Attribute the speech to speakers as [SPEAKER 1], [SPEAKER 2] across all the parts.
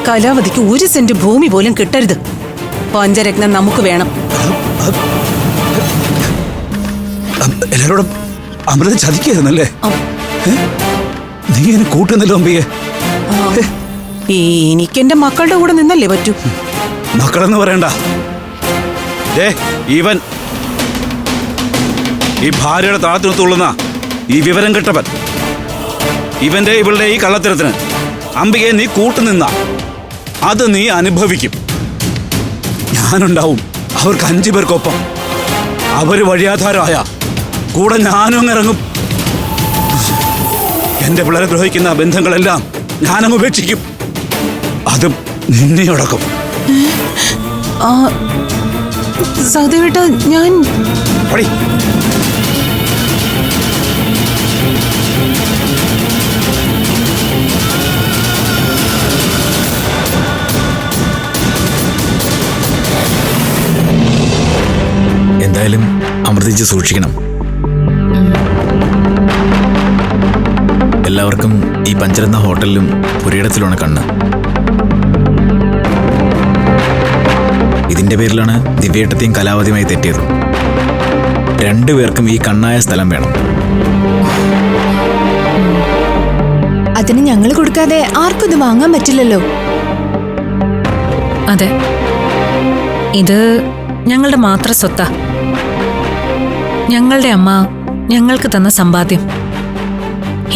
[SPEAKER 1] കലാവതിക്ക് 1 saint ഭൂമി പോലും കിട്ടരുത്. പഞ്ചരത്നം നമുക്ക് വേണം.
[SPEAKER 2] എല്ലാരോടും അമൃത ചതിക്കായിരുന്നല്ലേ? നീ എന്നെ കൂട്ടുന്നല്ലോ അമ്പിയെ.
[SPEAKER 1] എനിക്കെന്റെ മക്കളുടെ കൂടെ നിന്നല്ലേ പറ്റൂ.
[SPEAKER 2] മക്കളെന്ന് പറയണ്ട, ഇവൻ ഈ ഭാര്യയുടെ താഴത്തിന് തുള്ളുന്ന ഈ വിവരം കെട്ടവൻ, ഇവളുടെ ഈ കള്ളത്തരത്തിന് അംബികയെ നീ കൂട്ടുനിന്ന അത് നീ അനുഭവിക്കും. ഞാനുണ്ടാവും അവർക്ക് 5 പേർക്കൊപ്പം. അവര് വഴിയാധാരമായ കൂടെ ഞാനും ഇറങ്ങും. എന്റെ പിള്ളേരെ ദ്രോഹിക്കുന്ന ബന്ധങ്ങളെല്ലാം ഞാനങ്ങ് ഉപേക്ഷിക്കും. അതും നിന്നെ അടക്കും.
[SPEAKER 1] സഹദേവേട്ട, ഞാൻ
[SPEAKER 3] എന്തായാലും അമൃതിച്ച് സൂക്ഷിക്കണം. എല്ലാവർക്കും ഈ പഞ്ചരത്ന ഹോട്ടലിലും പുരയിടത്തിലുമാണ് കണ്ണ്. ഇതിന്റെ പേരിലാണ് ദിവ്യേട്ടത്തെയും കലാവതിയുമായി തെറ്റിയത്. 2 പേർക്കും ഈ കണ്ണായ സ്ഥലം വേണം.
[SPEAKER 4] അതിന് ഞങ്ങൾ കൊടുക്കാതെ ആർക്കും ഇത് വാങ്ങാൻ പറ്റില്ലല്ലോ.
[SPEAKER 5] അതെ, ഇത് ഞങ്ങളുടെ മാത്രം സ്വത്താ. ഞങ്ങളുടെ അമ്മ ഞങ്ങൾക്ക് തന്ന സമ്പാദ്യം.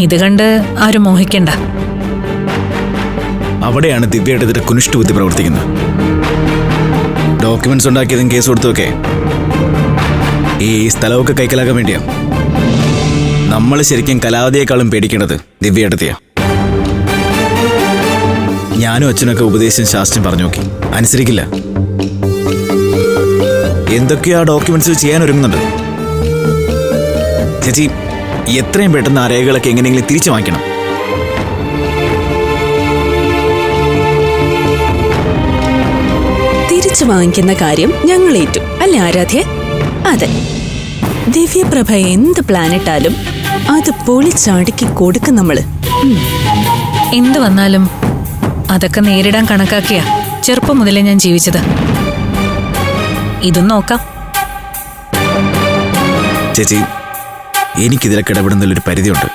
[SPEAKER 5] ഇത് കണ്ട് ആരും മോഹിക്കണ്ട.
[SPEAKER 3] അവിടെയാണ് ദിവ്യേട്ടത്തിന്റെ കുനിഷ്ഠ ബുദ്ധി പ്രവർത്തിക്കുന്നത്. ഡോക്യുമെന്റ്സ് ഉണ്ടാക്കിയതും കേസ് കൊടുത്തൊക്കെ ഈ സ്ഥലമൊക്കെ കൈക്കലാക്കാൻ വേണ്ടിയാ. നമ്മൾ ശരിക്കും കലാവതിയേക്കാളും പേടിക്കേണ്ടത് ദിവ്യേട്ടത്തെയാ. ഞാനും അച്ഛനൊക്കെ ഉപദേശം ശാസ്ത്രം പറഞ്ഞു നോക്കി, അനുസരിക്കില്ല. എന്തൊക്കെയാ ഡോക്യുമെന്റ്സ് ചെയ്യാൻ ഒരുങ്ങുന്നുണ്ട്. ചേച്ചി, എത്രയും പെട്ടെന്ന് ആ രേഖകളൊക്കെ എങ്ങനെയെങ്കിലും തിരിച്ചു വാങ്ങിക്കണം.
[SPEAKER 6] തിരിച്ചു വാങ്ങിക്കുന്ന കാര്യം ഞങ്ങൾ ഏറ്റു, അല്ലേ ആരാധ്യ? അതെ, ദിവ്യപ്രഭ എന്ത് പ്ലാനിട്ടാലും അത് പൊളിച്ചടുക്കി കൊടുക്കും നമ്മള്.
[SPEAKER 5] എന്ത് വന്നാലും അതൊക്കെ നേരിടാൻ കണക്കാക്കിയ ചെറുപ്പം മുതലേ ഞാൻ ജീവിച്ചത്. ഇതും നോക്കാം.
[SPEAKER 3] ചേച്ചി, എനിക്കിതിലൊക്കെ ഇടപെടുന്നതിലൊരു പരിധിയുണ്ട്.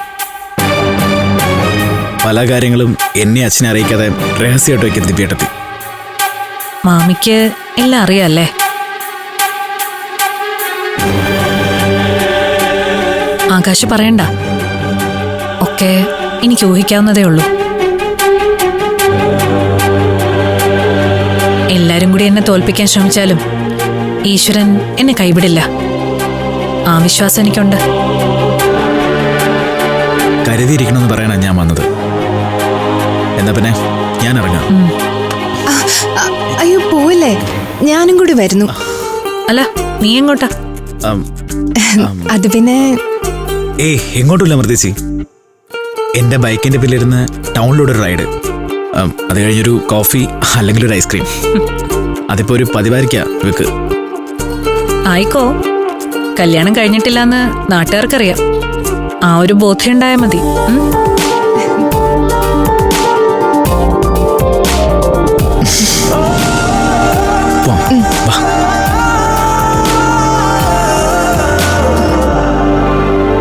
[SPEAKER 3] പല കാര്യങ്ങളും എന്നെ അച്ഛനെ അറിയിക്കാതെ രഹസ്യമായിട്ട് വയ്ക്കുന്ന ദിവ്യേട്ടത്തി.
[SPEAKER 5] മാമിക്ക് എല്ലാം അറിയാല്ലേ? ആകാശ് പറയണ്ട, ഒക്കെ എനിക്ക് ഊഹിക്കാവുന്നതേ ഉള്ളൂ. എല്ലാരും കൂടി എന്നെ തോൽപ്പിക്കാൻ ശ്രമിച്ചാലും ഈശ്വരൻ എന്നെ കൈവിടില്ല. ആ വിശ്വാസം എനിക്കുണ്ട്.
[SPEAKER 3] കരുതിയിരിക്കണമെന്ന് പറയാനാണ് ഞാൻ വന്നത്. എന്നാ പിന്നെ ഞാൻ ഇറങ്ങാം.
[SPEAKER 4] അയ്യോ പോയില്ലേ, ഞാനും കൂടി വരുന്നു.
[SPEAKER 5] അല്ല, നീ എങ്ങോട്ടാ?
[SPEAKER 4] അത് പിന്നെ
[SPEAKER 3] എങ്ങോട്ടില്ല മൃതേച്ചി. എന്റെ ബൈക്കിന്റെ പിന്നിലിരുന്ന് ടൗണിലൂടെ ഒരു റൈഡ്, അത് കഴിഞ്ഞൊരു കോഫി അല്ലെങ്കിൽ ഒരു ഐസ്ക്രീം. അതിപ്പോ ഒരു പതിവായിരിക്കാ വെക്ക്.
[SPEAKER 5] ആയിക്കോ, കല്യാണം കഴിഞ്ഞിട്ടില്ലാന്ന് നാട്ടുകാർക്കറിയാം. ആ ഒരു ബോധ്യം ഉണ്ടായാൽ മതി.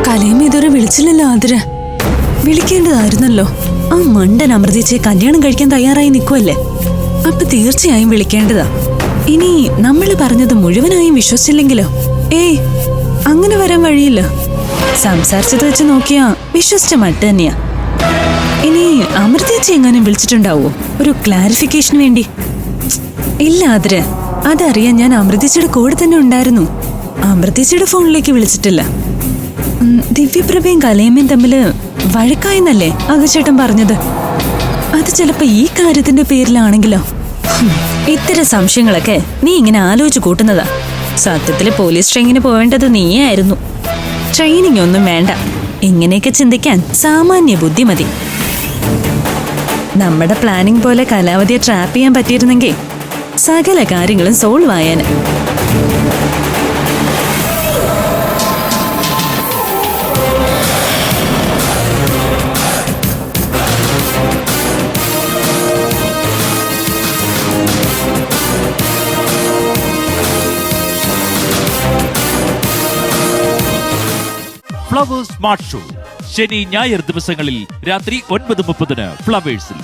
[SPEAKER 6] കലയും ഇതുവരെ വിളിച്ചില്ലല്ലോ ആതിര. വിളിക്കേണ്ടതായിരുന്നല്ലോ. ആ മണ്ടൻ അമൃതേച്ചിയെ കല്യാണം കഴിക്കാൻ തയ്യാറായി നിൽക്കുമല്ലേ, അപ്പൊ തീർച്ചയായും വിളിക്കേണ്ടതാ. ഇനി നമ്മൾ പറഞ്ഞത് മുഴുവനായും വിശ്വസിച്ചില്ലെങ്കിലോ? അങ്ങനെ വരാൻ വഴിയില്ല. സംസാരിച്ചത് വെച്ച് നോക്കിയാ വിശ്വസിച്ച മട്ട് തന്നെയാ. ഇനി അമൃതേച്ചി എങ്ങാനും വിളിച്ചിട്ടുണ്ടാവോ ഒരു ക്ലാരിഫിക്കേഷന് വേണ്ടി? ഇല്ല ആതിര, അതറിയാൻ ഞാൻ അമൃതേച്ചിയുടെ കൂടെ തന്നെ ഉണ്ടായിരുന്നു. അമൃതേച്ചിയുടെ ഫോണിലേക്ക് വിളിച്ചിട്ടില്ല. ദിവ്യപ്രഭയും കലയമ്മയും തമ്മില് വഴക്കായെന്നല്ലേ അകച്ചേട്ടൻ പറഞ്ഞത്? അത് ചിലപ്പോ ഈ കാര്യത്തിന്റെ പേരിലാണെങ്കിലോ? ഇത്തരം സംശയങ്ങളൊക്കെ നീ ഇങ്ങനെ ആലോചിച്ച് കൂട്ടുന്നതാ. സത്യത്തില് പോലീസ് ട്രെയിനിങ്ങിന് പോവേണ്ടത് നീയായിരുന്നു. ട്രെയിനിങ് ഒന്നും വേണ്ട, ഇങ്ങനെയൊക്കെ ചിന്തിക്കാൻ സാമാന്യ ബുദ്ധി മതി. നമ്മുടെ പ്ലാനിംഗ് പോലെ കലാവതിയെ ട്രാപ്പ് ചെയ്യാൻ പറ്റിയിരുന്നെങ്കിൽ സകല കാര്യങ്ങളും സോൾവ് ആയേനെ.
[SPEAKER 7] ഫ്ലവേഴ്സ് സ്മാർട്ട് ഷോ ശനി ഞായർ ദിവസങ്ങളിൽ രാത്രി 9:30 ഫ്ലവേഴ്സിൽ.